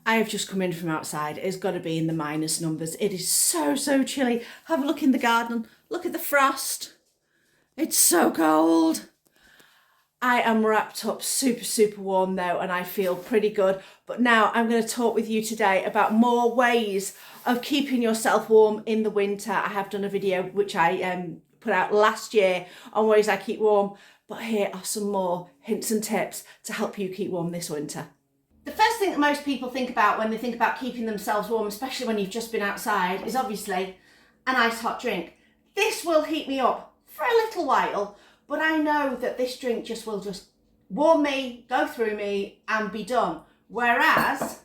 I have just come in from outside. It's got to be in the minus numbers. It is so, so chilly. Have a look in the garden. Look at the frost. It's so cold. I am wrapped up super, super warm though, and I feel pretty good. But now I'm going to talk with you today about more ways of keeping yourself warm in the winter. I have done a video which I put out last year on ways I keep warm, but here are some more hints and tips to help you keep warm this winter. The first thing that most people think about when they think about keeping themselves warm, especially when you've just been outside, is obviously a nice hot drink. This will heat me up for a little while, but I know that this drink will just warm me, go through me and be done. Whereas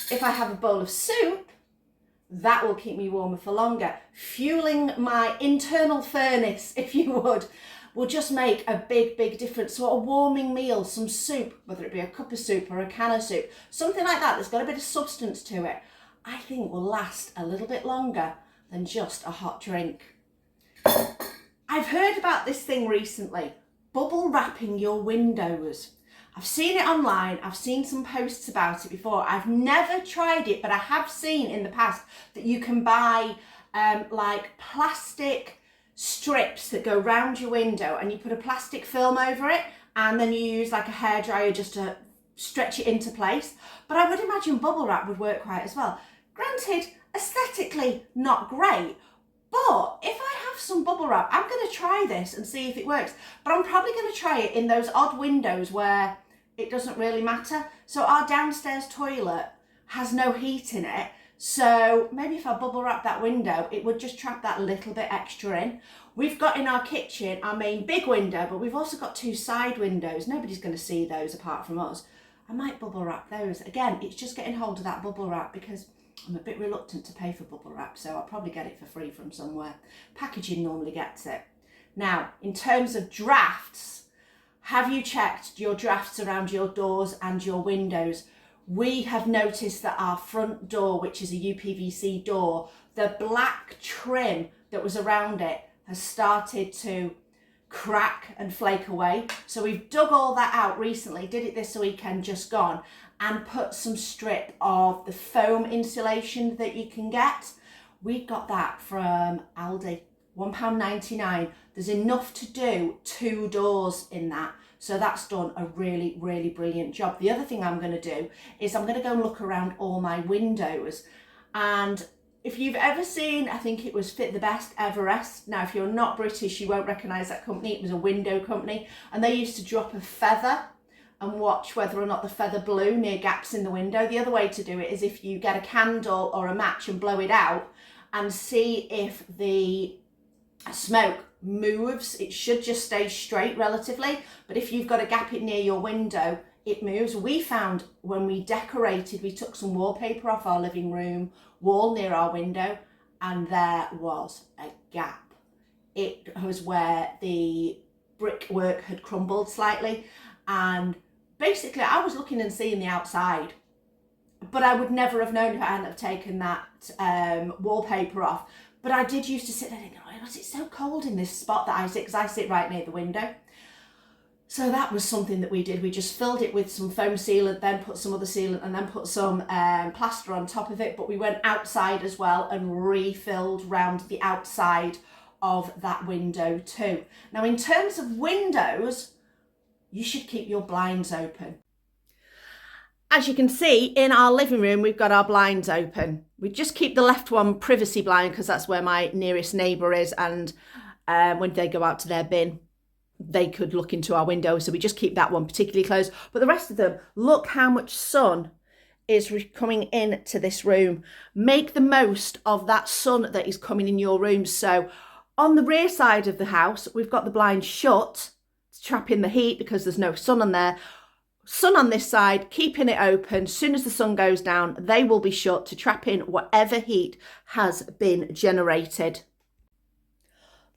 if I have a bowl of soup, that will keep me warmer for longer. Fueling my internal furnace, if you would, will just make a big, big difference. So a warming meal, some soup, whether it be a cup of soup or a can of soup, something like that that's got a bit of substance to it, I think will last a little bit longer than just a hot drink. I've heard about this thing recently, bubble wrapping your windows. I've seen it online, I've seen some posts about it before. I've never tried it, but I have seen in the past that you can buy like plastic strips that go round your window and you put a plastic film over it and then you use like a hairdryer just to stretch it into place. But I would imagine bubble wrap would work quite as well. Granted, aesthetically not great, but if I have some bubble wrap, I'm going to try this and see if it works. But I'm probably going to try it in those odd windows where it doesn't really matter. So our downstairs toilet has no heat in it. So maybe if I bubble wrap that window, it would just trap that little bit extra in. We've got in our kitchen our main big window, but we've also got two side windows. Nobody's going to see those apart from us. I might bubble wrap those. Again, it's just getting hold of that bubble wrap because I'm a bit reluctant to pay for bubble wrap, so I'll probably get it for free from somewhere. Packaging normally gets it. Now, in terms of drafts, have you checked your drafts around your doors and your windows? We have noticed that our front door, which is a UPVC door, the black trim that was around it has started to crack and flake away. So we've dug all that out recently, did it this weekend just gone, and put some strip of the foam insulation that you can get. We got that from Aldi, £1.99. There's enough to do 2 doors in that. So that's done a really, really brilliant job. The other thing I'm going to do is I'm going to go and look around all my windows. And if you've ever seen, I think it was Fit the Best Everest. Now, if you're not British, you won't recognise that company. It was a window company. And they used to drop a feather and watch whether or not the feather blew near gaps in the window. The other way to do it is if you get a candle or a match and blow it out and see if the smoke moves. It should just stay straight relatively, but if you've got a gap near your window, it moves. We found when we decorated, we took some wallpaper off our living room wall near our window and there was a gap. It was where the brickwork had crumbled slightly, and basically I was looking and seeing the outside, but I would never have known if I hadn't have taken that wallpaper off. But I did used to sit there thinking, oh, was it so cold in this spot that I sit, because I sit right near the window. So that was something that we did. We just filled it with some foam sealant, then put some other sealant, and then put some plaster on top of it. But we went outside as well and refilled round the outside of that window too. Now, in terms of windows, you should keep your blinds open. As you can see, in our living room, we've got our blinds open. We just keep the left one privacy blind because that's where my nearest neighbour is, and when they go out to their bin, they could look into our window. So we just keep that one particularly closed. But the rest of them, look how much sun is coming into this room. Make the most of that sun that is coming in your room. So on the rear side of the house, we've got the blinds shut to trap in the heat because there's no sun on there. Sun on this side, keeping it open. As soon as the sun goes down, they will be shut to trap in whatever heat has been generated.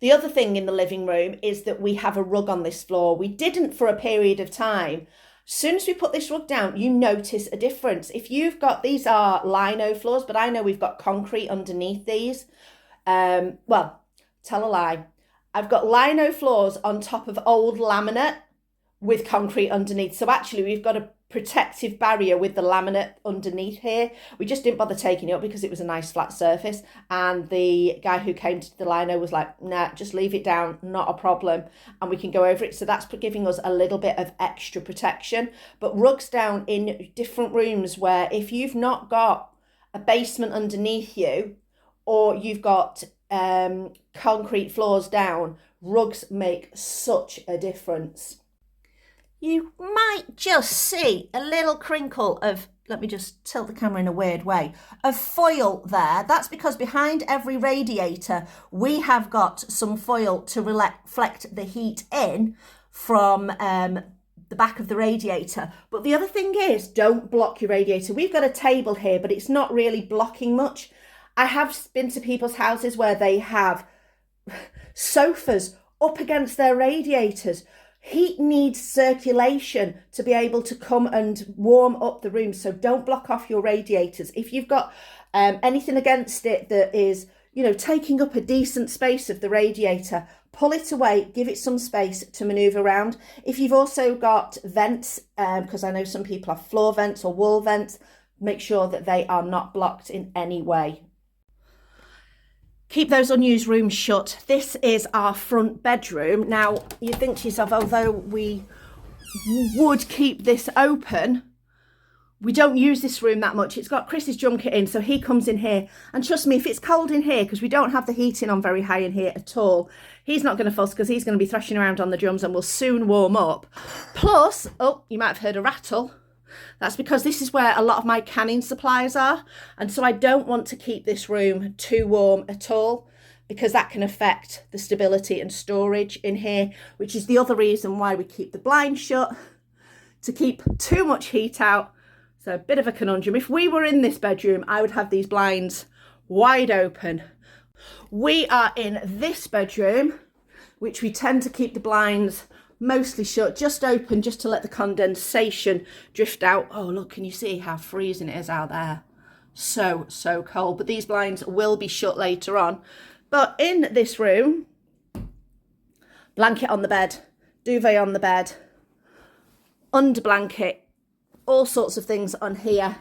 The other thing in the living room is that we have a rug on this floor. We didn't for a period of time. As soon as we put this rug down, you notice a difference. If you've got, these are lino floors, but I know we've got concrete underneath these. Well, tell a lie. I've got lino floors on top of old laminate with concrete underneath. So actually we've got a protective barrier with the laminate underneath here. We just didn't bother taking it up because it was a nice flat surface, and the guy who came to the lino was like, nah, just leave it down, not a problem, and we can go over it. So that's giving us a little bit of extra protection. But rugs down in different rooms, where if you've not got a basement underneath you, or you've got concrete floors down, rugs make such a difference. You might just see a little crinkle of, let me just tilt the camera in a weird way, of foil there. That's because behind every radiator, we have got some foil to reflect the heat in from the back of the radiator. But the other thing is, don't block your radiator. We've got a table here, but it's not really blocking much. I have been to people's houses where they have sofas up against their radiators. Heat needs circulation to be able to come and warm up the room. So don't block off your radiators. If you've got anything against it that is, you know, taking up a decent space of the radiator, pull it away, give it some space to manoeuvre around. If you've also got vents, because I know some people have floor vents or wall vents, make sure that they are not blocked in any way. Keep those unused rooms shut. This is our front bedroom. Now, you think to yourself, although we would keep this open, we don't use this room that much. It's got Chris's junket in, so he comes in here. And trust me, if it's cold in here, because we don't have the heating on very high in here at all, he's not going to fuss because he's going to be thrashing around on the drums and will soon warm up. Plus, oh, you might have heard a rattle. That's because this is where a lot of my canning supplies are. And so I don't want to keep this room too warm at all, because that can affect the stability and storage in here, which is the other reason why we keep the blinds shut, to keep too much heat out. So a bit of a conundrum. If we were in this bedroom, I would have these blinds wide open. We are in this bedroom, which we tend to keep the blinds mostly shut, just open, just to let the condensation drift out. Oh, look, can you see how freezing it is out there? So cold. But these blinds will be shut later on. But in this room, blanket on the bed, duvet on the bed, under blanket, all sorts of things on here.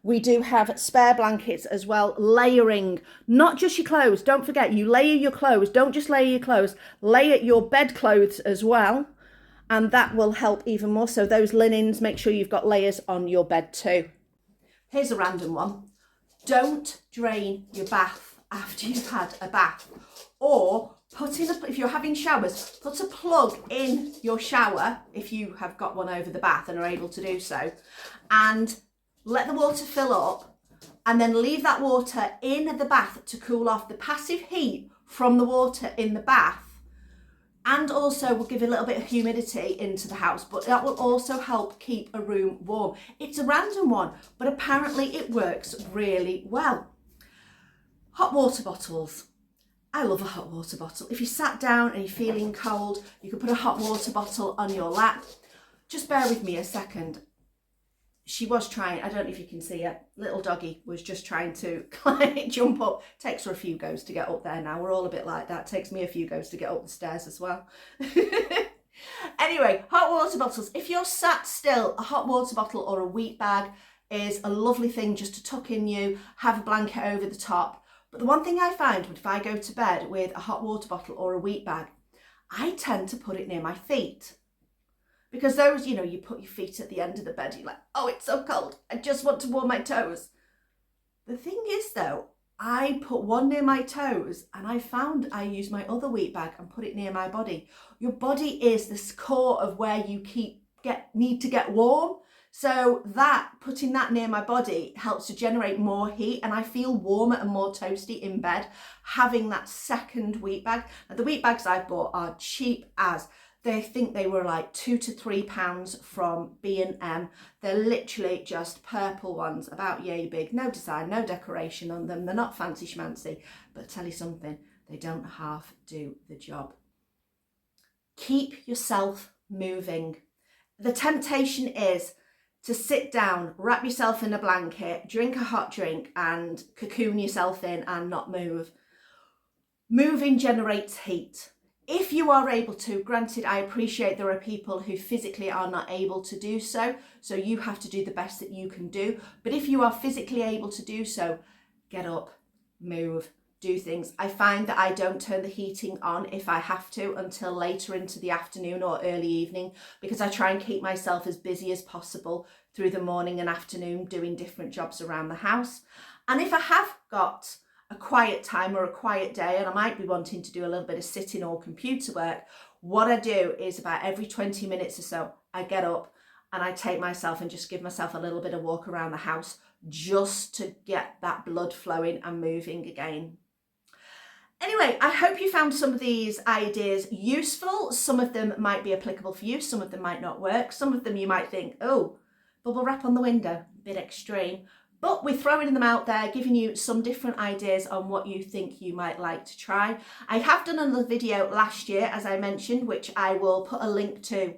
We do have spare blankets as well, layering, not just your clothes. Don't forget, you layer your clothes. Don't just layer your clothes, layer your bed clothes as well. And that will help even more. So those linens, make sure you've got layers on your bed too. Here's a random one. Don't drain your bath after you've had a bath. Or put in, if you're having showers, put a plug in your shower, if you have got one over the bath and are able to do so, and let the water fill up, and then leave that water in the bath to cool off the passive heat from the water in the bath. And also will give a little bit of humidity into the house, but that will also help keep a room warm. It's a random one, but apparently it works really well. Hot water bottles. I love a hot water bottle. If you sat down and you're feeling cold, you can put a hot water bottle on your lap. Just bear with me a second. She was trying, I don't know if you can see her, little doggy was just trying to jump up. Takes her a few goes to get up there now. We're all a bit like that. Takes me a few goes to get up the stairs as well. Anyway, hot water bottles. If you're sat still, a hot water bottle or a wheat bag is a lovely thing just to tuck in you, have a blanket over the top. But the one thing I find, if I go to bed with a hot water bottle or a wheat bag, I tend to put it near my feet. Because those, you know, you put your feet at the end of the bed, you're like, oh, it's so cold, I just want to warm my toes. The thing is though, I put one near my toes and I found I use my other wheat bag and put it near my body. Your body is the core of where you need to get warm. So putting that near my body helps to generate more heat, and I feel warmer and more toasty in bed having that second wheat bag. Now, the wheat bags I've bought are cheap as. They think they were like £2 to £3 from B&M. They're literally just purple ones, about yay big. No design, no decoration on them. They're not fancy schmancy, but tell you something, they don't half do the job. Keep yourself moving. The temptation is to sit down, wrap yourself in a blanket, drink a hot drink and cocoon yourself in and not move. Moving generates heat. If you are able to, granted, I appreciate there are people who physically are not able to do so, so you have to do the best that you can do. But if you are physically able to do so, get up, move, do things. I find that I don't turn the heating on if I have to until later into the afternoon or early evening, because I try and keep myself as busy as possible through the morning and afternoon doing different jobs around the house. And if I have got a quiet time or a quiet day and I might be wanting to do a little bit of sitting or computer work, what I do is about every 20 minutes or so, I get up and I take myself and just give myself a little bit of walk around the house just to get that blood flowing and moving again. Anyway, I hope you found some of these ideas useful. Some of them might be applicable for you, some of them might not work. Some of them you might think, oh, bubble wrap on the window, a bit extreme. But we're throwing them out there, giving you some different ideas on what you think you might like to try. I have done another video last year, as I mentioned, which I will put a link to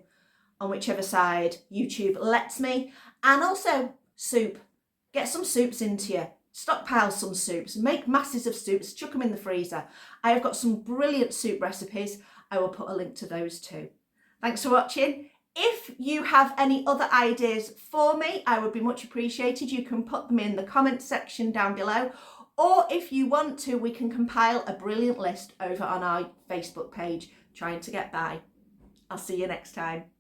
on whichever side YouTube lets me. And also soup. Get some soups into you. Stockpile some soups. Make masses of soups. Chuck them in the freezer. I have got some brilliant soup recipes. I will put a link to those too. Thanks for watching. If you have any other ideas for me, I would be much appreciated. You can put them in the comments section down below, or if you want to, we can compile a brilliant list over on our Facebook page, Trying to Get By. I'll see you next time.